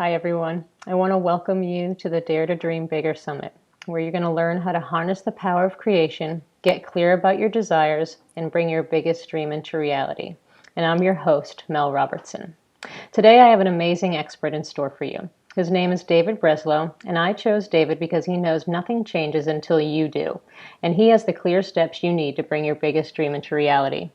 Hi, everyone. I want to welcome you to the Dare to Dream Bigger Summit, where you're going to learn how to harness the power of creation, get clear about your desires, and bring your biggest dream into reality. And I'm your host, Mel Robertson. Today, I have an amazing expert in store for you. His name is David Breslow, and I chose David because he knows nothing changes until you do, and he has the clear steps you need to bring your biggest dream into reality.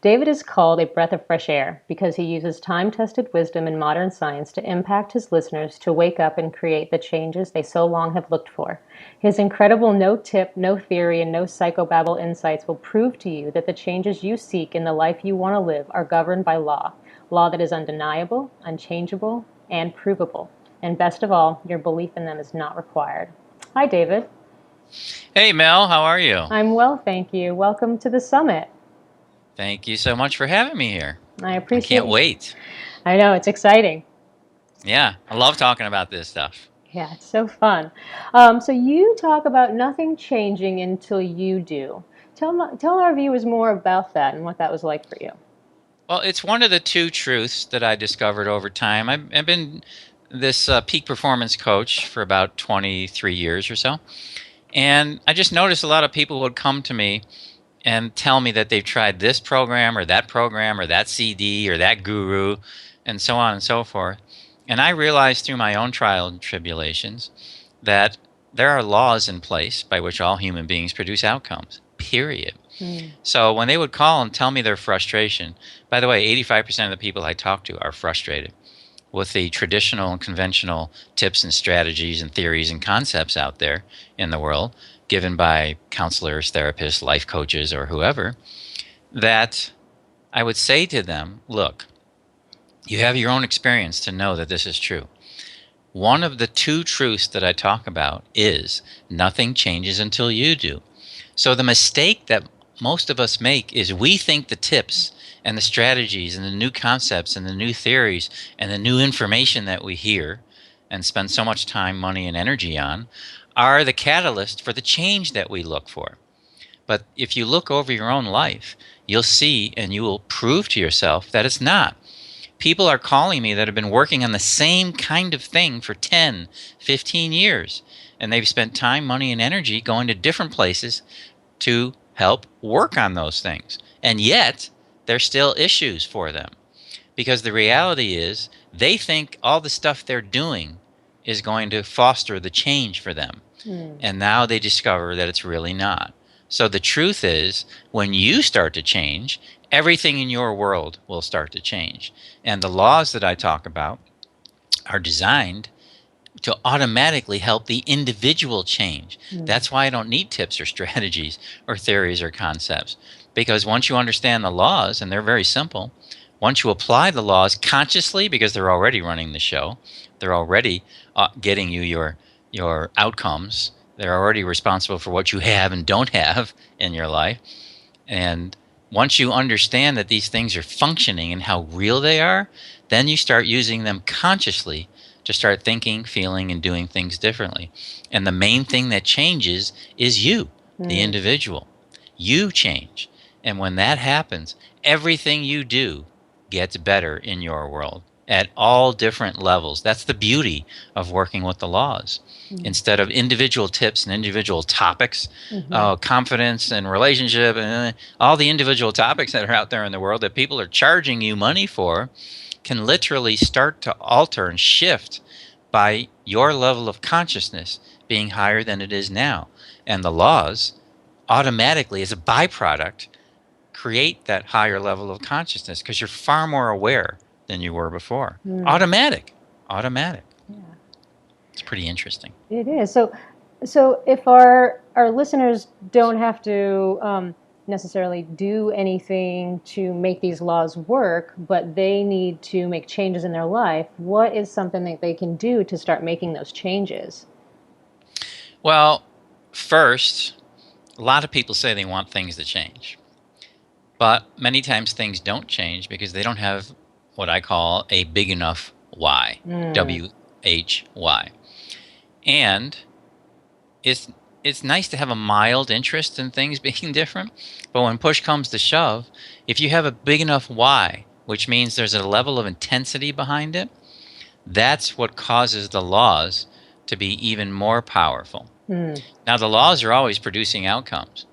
David is called a breath of fresh air because he uses time-tested wisdom and modern science to impact his listeners to wake up and create the changes they so long have looked for. His incredible no-tip, no-theory, and no-psychobabble insights will prove to you that the changes you seek in the life you want to live are governed by law that is undeniable, unchangeable, and provable. And best of all, your belief in them is not required. Hi, David. Hey Mel, how are you? I'm well, thank you. Welcome to the summit. Thank you so much for having me here. I I can't appreciate. wait. I know it's exciting. Yeah, I love talking about this stuff. Yeah, it's so fun. So you talk about nothing changing until you do. Tell our viewers more about that and what that was like for you. Well, it's one of the two truths that I discovered over time. I've been this peak performance coach for about 23 years or so. And I just noticed a lot of people would come to me and tell me that they've tried this program or that CD or that guru and so on and so forth. And I realized through my own trial and tribulations that there are laws in place by which all human beings produce outcomes, period. Mm. So when they would call and tell me their frustration, by the way, 85% of the people I talk to are frustrated with the traditional and conventional tips and strategies and theories and concepts out there in the world given by counselors, therapists, life coaches, or whoever, that I would say to them, look, you have your own experience to know that this is true. One of the two truths that I talk about is nothing changes until you do. So the mistake that most of us make is we think the tips and the strategies and the new concepts and the new theories and the new information that we hear and spend so much time, money, and energy on are the catalyst for the change that we look for. But if you look over your own life, you'll see and you will prove to yourself that it's not. People are calling me that have been working on the same kind of thing for 10, 15 years, and they've spent time, money, and energy going to different places to help work on those things. And yet, there's still issues for them because the reality is they think all the stuff they're doing is going to foster the change for them. Mm. And now they discover that it's really not. So the truth is, when you start to change, everything in your world will start to change. And the laws that I talk about are designed to automatically help the individual change. Mm. That's why I don't need tips or strategies or theories or concepts. Because once you understand the laws, and they're very simple, once you apply the laws consciously, because they're already running the show, they're already getting you your outcomes. They're already responsible for what you have and don't have in your life. And once you understand that these things are functioning and how real they are, then you start using them consciously to start thinking, feeling, and doing things differently. And the main thing that changes is you, the Mm. individual. You change. And when that happens, everything you do gets better in your world at all different levels. That's the beauty of working with the laws. Mm. Instead of individual tips and individual topics, Mm-hmm. confidence and relationship, and all the individual topics that are out there in the world that people are charging you money for, can literally start to alter and shift by your level of consciousness being higher than it is now. And the laws automatically, as a byproduct, create that higher level of consciousness because you're far more aware than you were before. Mm. Automatic. Automatic. Yeah, It's pretty interesting. it is. So if our listeners don't have to necessarily do anything to make these laws work, but they need to make changes in their life, what is something that they can do to start making those changes? Well, first, a lot of people say they want things to change. But many times things don't change because they don't have what I call a big enough why. Mm. WHY. And it's it's nice to have a mild interest in things being different, but when push comes to shove, if you have a big enough why, which means there's a level of intensity behind it, That's what causes the laws to be even more powerful. Mm. Now, the laws are always producing outcomes,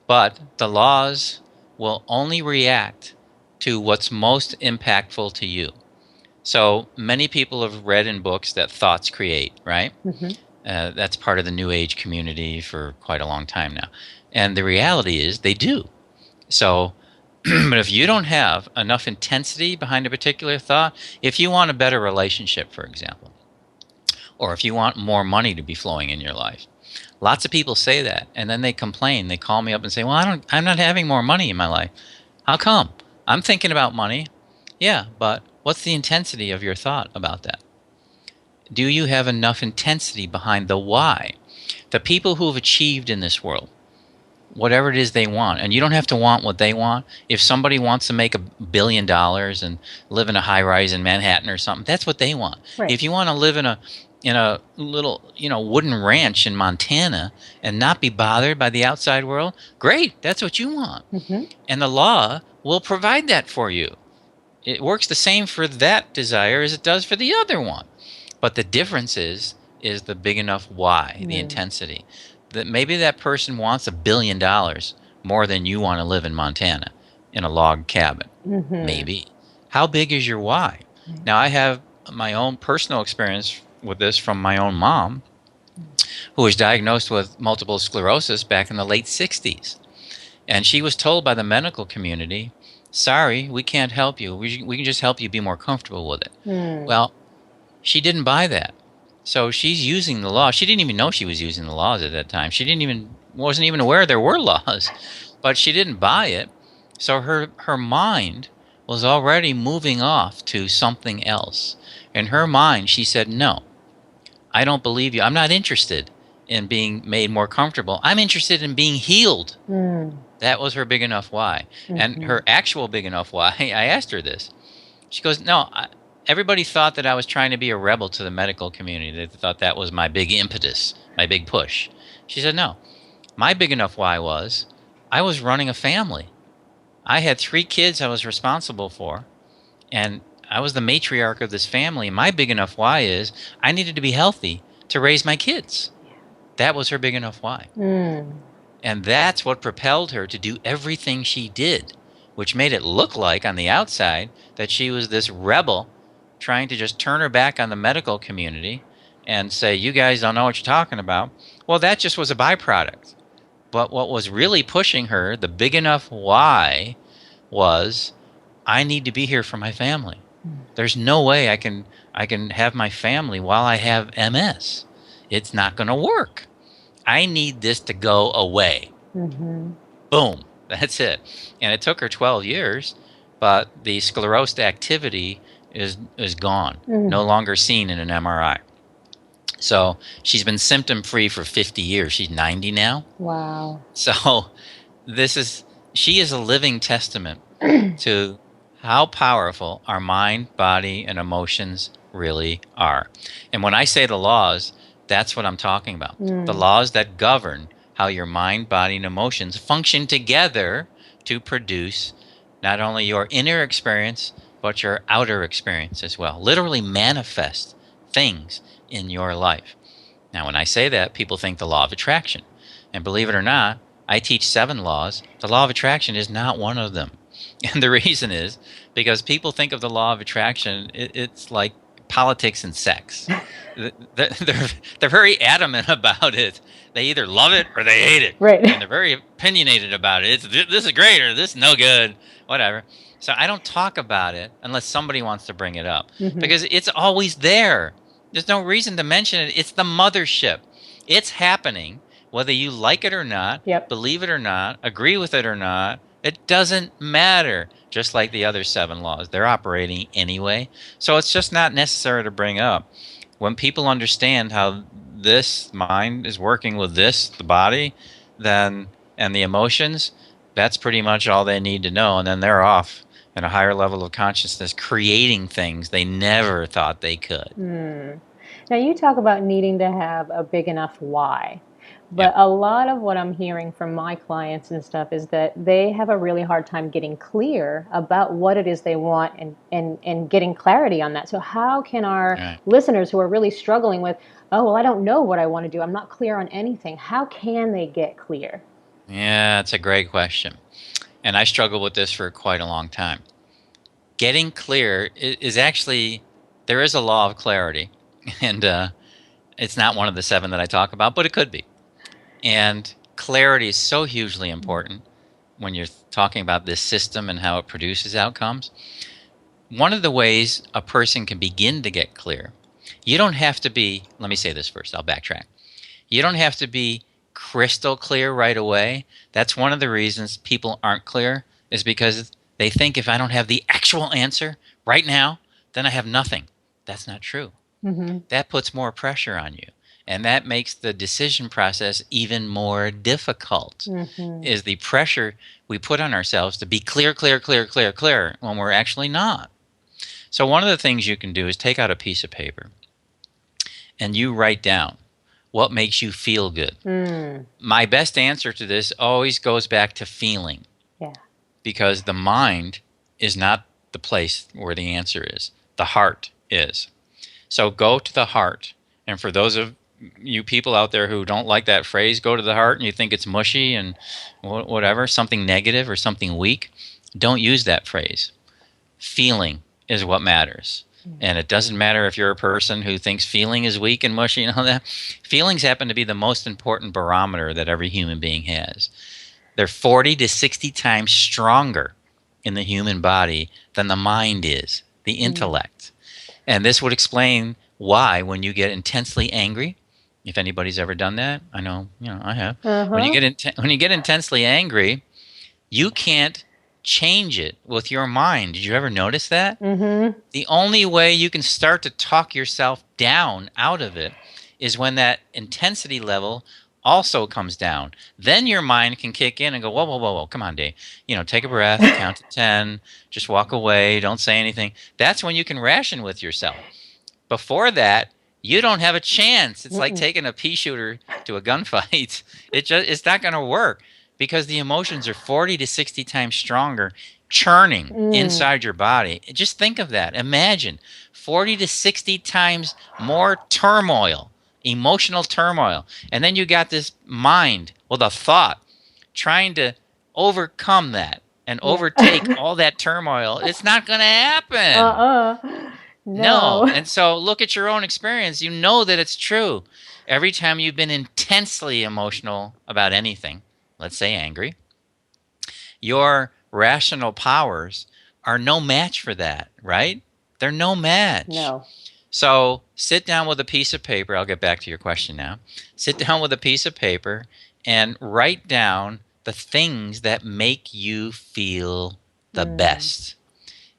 but the laws will only react to what's most impactful to you. So many people have read in books that thoughts create, right? Mm-hmm. That's part of the New Age community for quite a long time now. And the reality is they do. So, but if you don't have enough intensity behind a particular thought, if you want a better relationship, for example, or if you want more money to be flowing in your life, lots of people say that, and then they complain. They call me up and say, "Well, I'm not having more money in my life. How come? I'm thinking about money." Yeah, but what's the intensity of your thought about that? Do you have enough intensity behind the why? The people who have achieved in this world, whatever it is they want, and you don't have to want what they want. If somebody wants to make $1 billion and live in a high rise in Manhattan or something, that's what they want. Right. If you want to live in a little, wooden ranch in Montana and not be bothered by the outside world, great, that's what you want. Mm-hmm. And the law will provide that for you. It works the same for that desire as it does for the other one. But the difference is the big enough why, the Mm. intensity. That maybe that person wants $1 billion more than you want to live in Montana in a log cabin. Mm-hmm. Maybe. How big is your why? Right. Now I have my own personal experience with this from my own mom, who was diagnosed with multiple sclerosis back in the late 60s. And she was told by the medical community, sorry, we can't help you. We can just help you be more comfortable with it. Mm. Well, she didn't buy that. So she's using the law. She didn't even know she was using the laws at that time. She wasn't even aware there were laws, but she didn't buy it. So her mind was already moving off to something else. In her mind, she said, "No, I don't believe you. I'm not interested in being made more comfortable. I'm interested in being healed." Mm. That was her big enough why. And Mm-hmm. her actual big enough why, I asked her this. She goes, "No, everybody thought that I was trying to be a rebel to the medical community. They thought that was my big impetus, my big push." She said, "No, my big enough why was I was running a family. I had 3 kids I was responsible for, and I was the matriarch of this family. My big enough why is I needed to be healthy to raise my kids." That was her big enough why. Mm. And that's what propelled her to do everything she did, which made it look like on the outside that she was this rebel trying to just turn her back on the medical community and say, "You guys don't know what you're talking about." Well, that just was a byproduct. But what was really pushing her, the big enough why, was I need to be here for my family. There's no way I can have my family while I have MS. It's not going to work. I need this to go away. Mm-hmm. Boom. That's it. And it took her 12 years, but the sclerosed activity is gone, Mm. no longer seen in an MRI. So she's been symptom free for 50 years. She's 90 now. Wow. So this is she is a living testament to how powerful our mind, body, and emotions really are. And when I say the laws, that's what I'm talking about. The Mm. laws that govern how your mind, body, and emotions function together to produce not only your inner experience, but your outer experience as well. Literally manifest things in your life. Now, when I say that, people think the law of attraction. And believe it or not, I teach 7 laws. The law of attraction is not one of them. And the reason is because people think of the law of attraction, it's like politics and sex. They're very adamant about it. They either love it or they hate it. Right. And they're very opinionated about it. This is great or this is no good, whatever. So I don't talk about it unless somebody wants to bring it up Mm-hmm. because it's always there. There's no reason to mention it. It's the mothership. It's happening, whether you like it or not, Yep. believe it or not, agree with it or not. It doesn't matter. Just like the other 7 laws, they're operating anyway. So it's just not necessary to bring up. When people understand how this mind is working with this, the body, then and the emotions, that's pretty much all they need to know. And then they're off at a higher level of consciousness, creating things they never thought they could. Mm. Now, you talk about needing to have a big enough why. But Yep. a lot of what I'm hearing from my clients and stuff is that they have a really hard time getting clear about what it is they want and getting clarity on that. So how can our All right. listeners who are really struggling with, oh, well, I don't know what I want to do, I'm not clear on anything, how can they get clear? Yeah, that's a great question. And I struggled with this for quite a long time. Getting clear is actually, there is a law of clarity. And it's not one of the 7 that I talk about, but it could be. And clarity is so hugely important when you're talking about this system and how it produces outcomes. One of the ways a person can begin to get clear, you don't have to be, let me say this first, I'll backtrack. You don't have to be crystal clear right away. That's one of the reasons people aren't clear, is because they think if I don't have the actual answer right now, then I have nothing. That's not true. Mm-hmm. That puts more pressure on you. And that makes the decision process even more difficult, Mm-hmm. is the pressure we put on ourselves to be clear, clear, clear, clear, clear when we're actually not. So one of the things you can do is take out a piece of paper and you write down what makes you feel good. Mm. My best answer to this always goes back to feeling, Yeah. because the mind is not the place where the answer is. The heart is. So go to the heart. And for those of you people out there who don't like that phrase, go to the heart, and you think it's mushy and whatever, something negative or something weak, don't use that phrase. Feeling is what matters. And it doesn't matter if you're a person who thinks feeling is weak and mushy and all that. Feelings happen to be the most important barometer that every human being has. They're 40 to 60 times stronger in the human body than the mind is, the Mm. intellect. And this would explain why, when you get intensely angry, if anybody's ever done that, I know, I have. When you Uh-huh. get intensely angry, you can't change it with your mind. Did you ever notice that? Mm-hmm. The only way you can start to talk yourself down out of it is when that intensity level also comes down. Then your mind can kick in and go, whoa, whoa, whoa, whoa, come on, Dave. Take a breath, count to 10, just walk away, don't say anything. That's when you can ration with yourself. Before that, you don't have a chance. It's like Mm-mm. taking a pea shooter to a gunfight. It's not going to work, because the emotions are 40 to 60 times stronger, churning Mm. inside your body. Just think of that. Imagine 40 to 60 times more turmoil, emotional turmoil. And then you got this mind with a thought trying to overcome that and Yeah. overtake all that turmoil. It's not going to happen. Uh-uh. No. No. And so look at your own experience. You know that it's true. Every time you've been intensely emotional about anything, let's say angry, your rational powers are no match for that, right? They're no match. No. So sit down with a piece of paper. I'll get back to your question now. Sit down with a piece of paper and write down the things that make you feel the Mm. best.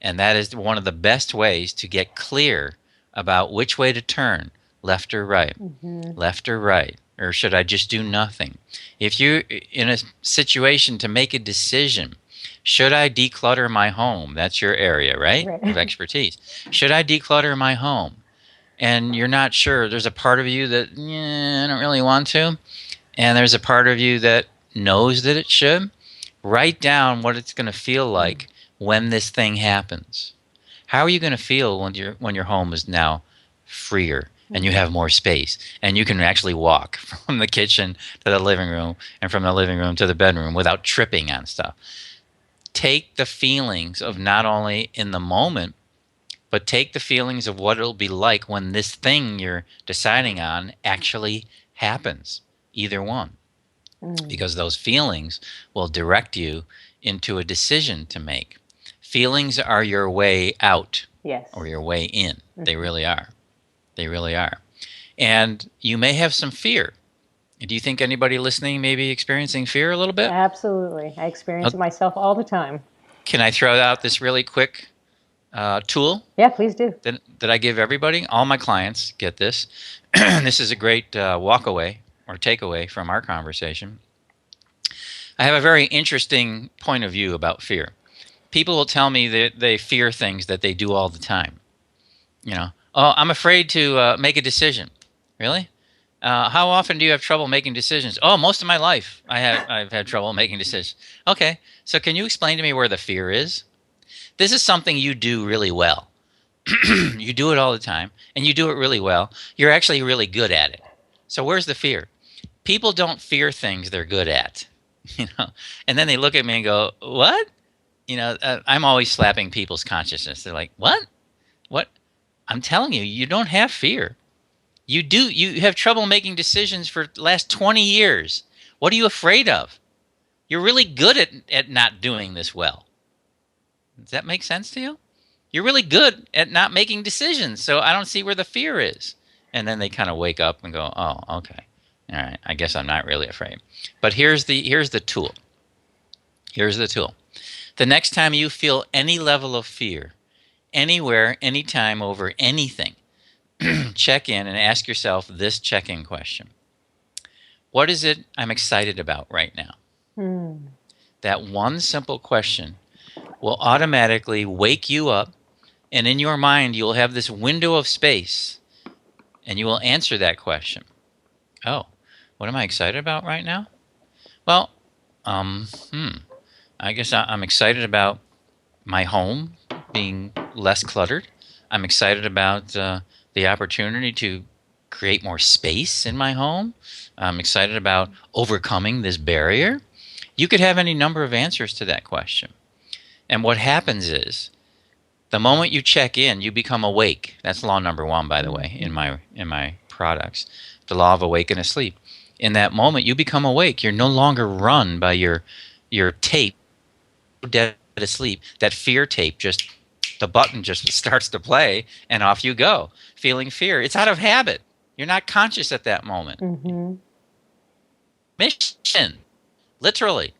And that is one of the best ways to get clear about which way to turn, left or right, Mm-hmm. left or right, or should I just do nothing? If you're in a situation to make a decision, should I declutter my home? That's your area, right, of Right. expertise. Should I declutter my home? And you're not sure. There's a part of you that, I don't really want to. And there's a part of you that knows that it should. Write down what it's going to feel Mm. like when this thing happens. How are you going to feel when your home is now freer and you Mm. have more space and you can actually walk from the kitchen to the living room and from the living room to the bedroom without tripping on stuff? Take the feelings of not only in the moment, but take the feelings of what it'll be like when this thing you're deciding on actually happens. Either one, Mm. because those feelings will direct you into a decision to make. Feelings are your way out or Yes. your way in. They Mm-hmm. really are. They really are. And you may have some fear. Do you think anybody listening may be experiencing fear a little bit? Absolutely. I experience Uh, it myself all the time. Can I throw out this really quick tool Yeah, please do. that I give everybody? All my clients get this. This is a great walk away or takeaway from our conversation. I have a very interesting point of view about fear. People will tell me that they fear things that they do all the time. Oh, I'm afraid to make a decision. Really? How often do you have trouble making decisions? Oh, most of my life I've had trouble making decisions. Okay, so can you explain to me where the fear is? This is something you do really well. You do it all the time, and you do it really well. You're actually really good at it. So where's the fear? People don't fear things they're good at, you know. And then they look at me and go, "What?" I'm always slapping people's consciousness. They're like, "What? What?" I'm telling you, you don't have fear. You do. You have trouble making decisions for the last 20 years. What are you afraid of? You're really good at not doing this well. Does that make sense to you? You're really good at not making decisions, so I don't see where the fear is. And then they kind of wake up and go, "Oh, okay. All right. I guess I'm not really afraid." But here's the tool. Here's the tool. The next time you feel any level of fear, anywhere, anytime over anything, check in and ask yourself this check-in question. What is it I'm excited about right now? Mm. That one simple question will automatically wake you up, and in your mind, you'll have this window of space, and you will answer that question. Oh, what am I excited about right now? Well, um, hmm, I guess I'm excited about my home being less cluttered. I'm excited about the opportunity to create more space in my home. I'm excited about overcoming this barrier. You could have any number of answers to that question. And what happens is the moment you check in, you become awake. That's law number one, by the way, in my products, the law of awake and asleep. In that moment, you become awake. You're no longer run by your tape, dead asleep. That fear tape just the button just starts to play, and off you go, feeling fear. It's out of habit. You're not conscious at that moment. Mm-hmm. Mission, literally.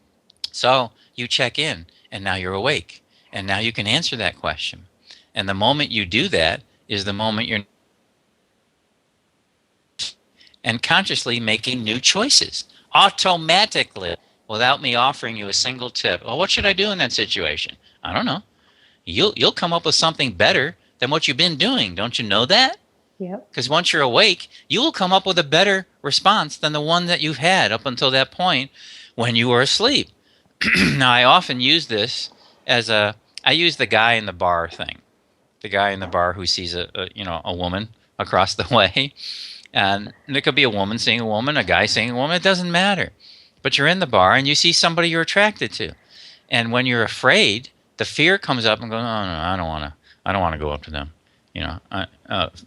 So you check in, and now you're awake, and now you can answer that question. And the moment you do that is the moment you're and consciously making new choices automatically without me offering you a single tip. Well, what should I do in that situation? I don't know. You'll come up with something better than what you've been doing. Don't you know that? Yep. Because once you're awake, you will come up with a better response than the one that you've had up until that point when you were asleep. Now, I often use this as I use the guy in the bar thing. The guy in the bar who sees a woman across the way, and it could be a woman seeing a woman, a guy seeing a woman. It doesn't matter. But you're in the bar and you see somebody you're attracted to, and when you're afraid, the fear comes up and goes, "Oh no, I don't want to. I don't want to go up to them."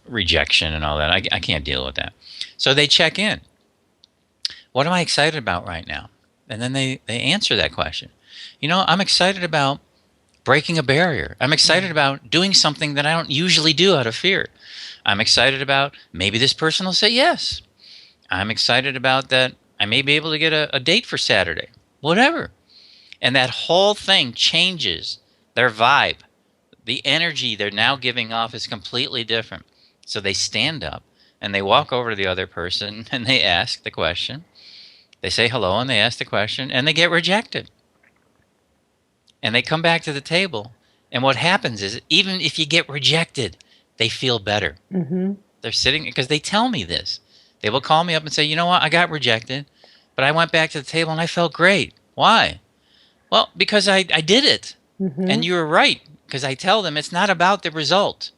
Rejection and all that. I can't deal with that. So they check in. What am I excited about right now? And then they answer that question. I'm excited about breaking a barrier. I'm excited about doing something that I don't usually do out of fear. I'm excited about maybe this person will say yes. I'm excited about that I may be able to get a date for Saturday. Whatever. And that whole thing changes their vibe. The energy they're now giving off is completely different. So they stand up and they walk over to the other person and they ask the question. They say hello and they ask the question and they get rejected. And they come back to the table. And what happens is, even if you get rejected, they feel better. Mm-hmm. They're sitting, because they tell me this. They will call me up and say, "You know what? I got rejected, but I went back to the table and I felt great." Why? Well, because I did it. Mm-hmm. And you're right, because I tell them it's not about the result.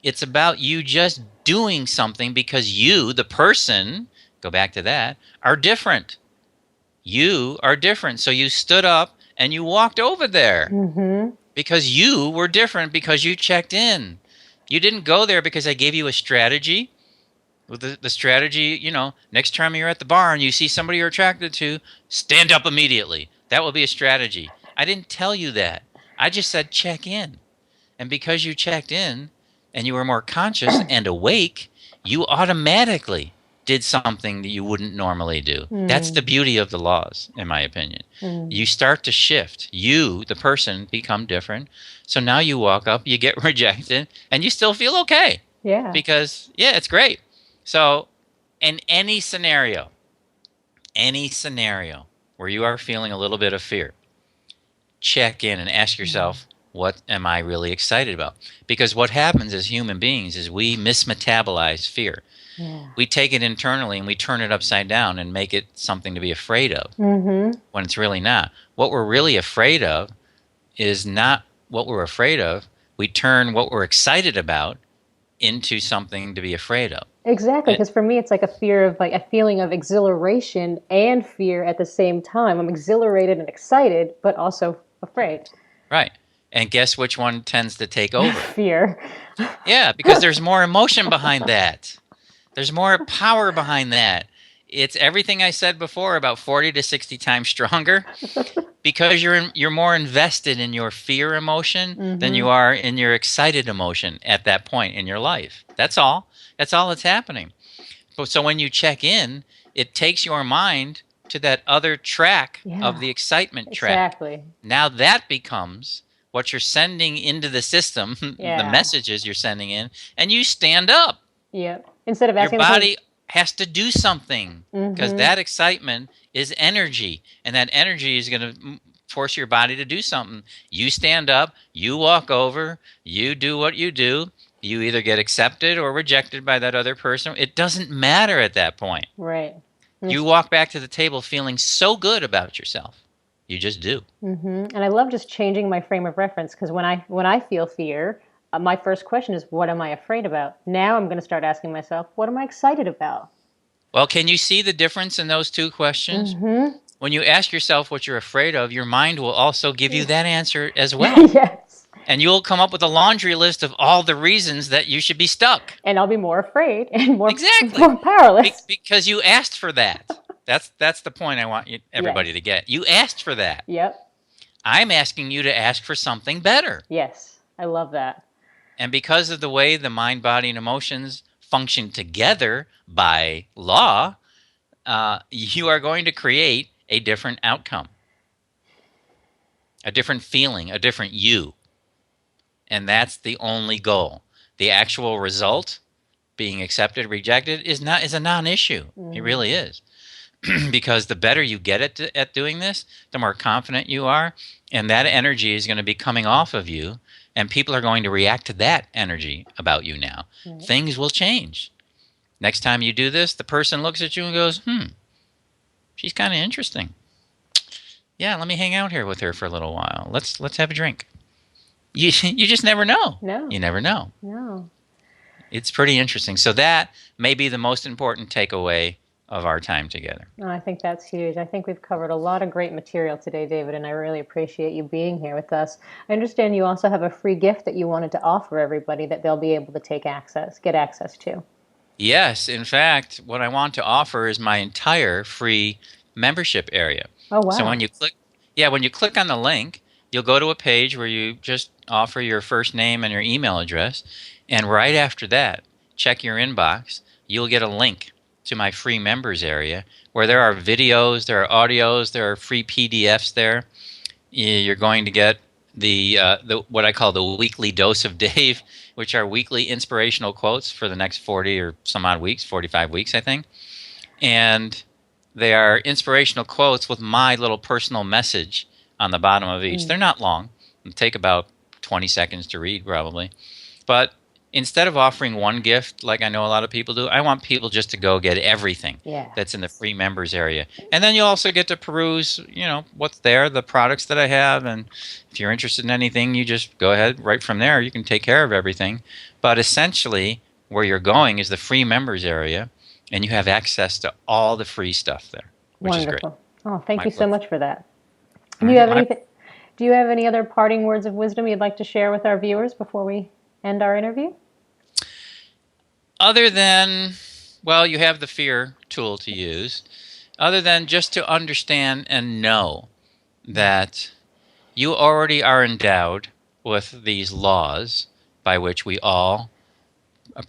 It's about you just doing something because you, the person, go back to that, are different. You are different. So you stood up and you walked over there Mm-hmm. because you were different, because you checked in. You didn't go there because I gave you a strategy. With the strategy, next time you're at the bar and you see somebody you're attracted to, stand up immediately. That will be a strategy. I didn't tell you that. I just said check in. And because you checked in and you were more conscious and awake, you automatically did something that you wouldn't normally do. That's the Mm. beauty of the laws, in my opinion. Mm. You start to shift. You, the person, become different. So now you walk up, you get rejected, and you still feel okay. Yeah. Because, yeah, it's great. So, in any scenario where you are feeling a little bit of fear, check in and ask Mm. yourself, What am I really excited about? Because what happens as human beings is we mismetabolize fear. Yeah. We take it internally and we turn it upside down and make it something to be afraid of Mm-hmm. when it's really not. What we're really afraid of is not what we're afraid of. We turn what we're excited about into something to be afraid of. Exactly, And, because for me, it's like a fear of like a feeling of exhilaration and fear at the same time. I'm exhilarated and excited, but also afraid. right. And guess which one tends to take over? Fear. Yeah, because there's more emotion behind that. There's more power behind that. It's everything I said before about 40 to 60 times stronger because you're more invested in your fear emotion than Mm-hmm. you are in your excited emotion at that point in your life. That's all. That's all that's happening. So when you check in, it takes your mind to that other track of Yeah, the excitement track. exactly. Now that becomes what you're sending into the system, the Yeah. messages you're sending in, and you stand up. Yep. Instead of Your asking the question, body has to do something because mm-hmm. that excitement is energy, and that energy is going to force your body to do something. You stand up, you walk over, you do what you do. You either get accepted or rejected by that other person. It doesn't matter at that point. Right. And You it's walk back to the table feeling so good about yourself. You just do. and I love just changing my frame of reference because when I feel fear, my first question is, what am I afraid about? Now I'm going to start asking myself, what am I excited about? Well, can you see the difference in those two questions? Mm-hmm. When you ask yourself what you're afraid of, your mind will also give you that answer as well. Yes. And you'll come up with a laundry list of all the reasons that you should be stuck. And I'll be more afraid and more Exactly. more powerless. Because you asked for that. That's the point I want everybody Yes. to get. You asked for that. Yep. I'm asking you to ask for something better. Yes. I love that. And because of the way the mind, body, and emotions function together by law, you are going to create a different outcome, a different feeling, a different you. And that's the only goal. The actual result, being accepted, rejected, is a non-issue. It really Mm. is. Because the better you get at doing this, the more confident you are, and that energy is going to be coming off of you, and people are going to react to that energy about you now. Right. Things will change. Next time you do this, the person looks at you and goes, she's kind of interesting. Yeah, let me hang out here with her for a little while. Let's have a drink. You just never know. No. You never know. No. It's pretty interesting. So that may be the most important takeaway of our time together. No, I think that's huge. I think we've covered a lot of great material today, David, and I really appreciate you being here with us. I understand you also have a free gift that you wanted to offer everybody that they'll be able to get access to. Yes, in fact, what I want to offer is my entire free membership area. Oh, So wow. when you click on the link, you'll go to a page where you just offer your first name and your email address, and right after that, check your inbox. You'll get a link to my free members area where there are videos, there are audios, there are free PDFs there. You're going to get the what I call the weekly dose of Dave, which are weekly inspirational quotes for the next 40 or some odd weeks, 45 weeks, I think. And they are inspirational quotes with my little personal message on the bottom of each. Mm. They're not long. They take about 20 seconds to read, probably. But instead of offering one gift like I know a lot of people do, I want people just to go get everything Yeah. that's in the free members area. And then you'll also get to peruse, what's there, the products that I have. And if you're interested in anything, you just go ahead right from there. You can take care of everything. But essentially, where you're going is the free members area, and you have access to all the free stuff there, which is great. Wonderful. Oh, thank My you so pleasure. much for that. Do All you right. have anything? Do you have any other parting words of wisdom you'd like to share with our viewers before we end our interview? Other than, well, you have the fear tool to use, other than just to understand and know that you already are endowed with these laws by which we all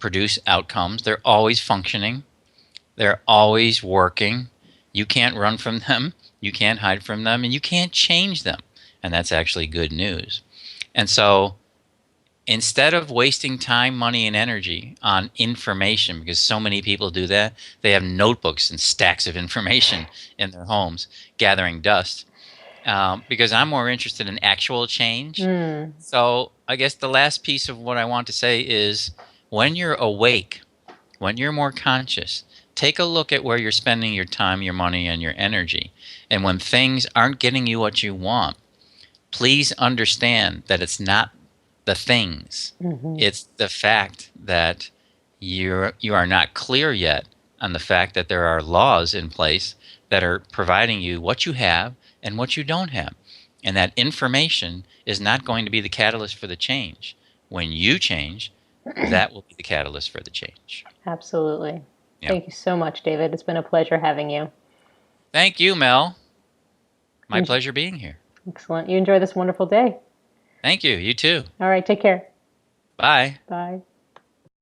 produce outcomes. They're always functioning, they're always working. You can't run from them, you can't hide from them, and you can't change them. And that's actually good news. And so instead of wasting time, money, and energy on information, because so many people do that, they have notebooks and stacks of information in their homes gathering dust. because I'm more interested in actual change. Mm, So I guess the last piece of what I want to say is when you're awake, when you're more conscious, take a look at where you're spending your time, your money, and your energy. And when things aren't getting you what you want, please understand that it's not the things. hmm. It's the fact that you are not clear yet on the fact that there are laws in place that are providing you what you have and what you don't have. And that information is not going to be the catalyst for the change. When you change, that will be the catalyst for the change. Absolutely. Yeah. Thank you so much, David. It's been a pleasure having you. Thank you, Mel. My En- pleasure being here. Excellent. You enjoy this wonderful day. Thank you. You too. All right, take care. Bye. Bye.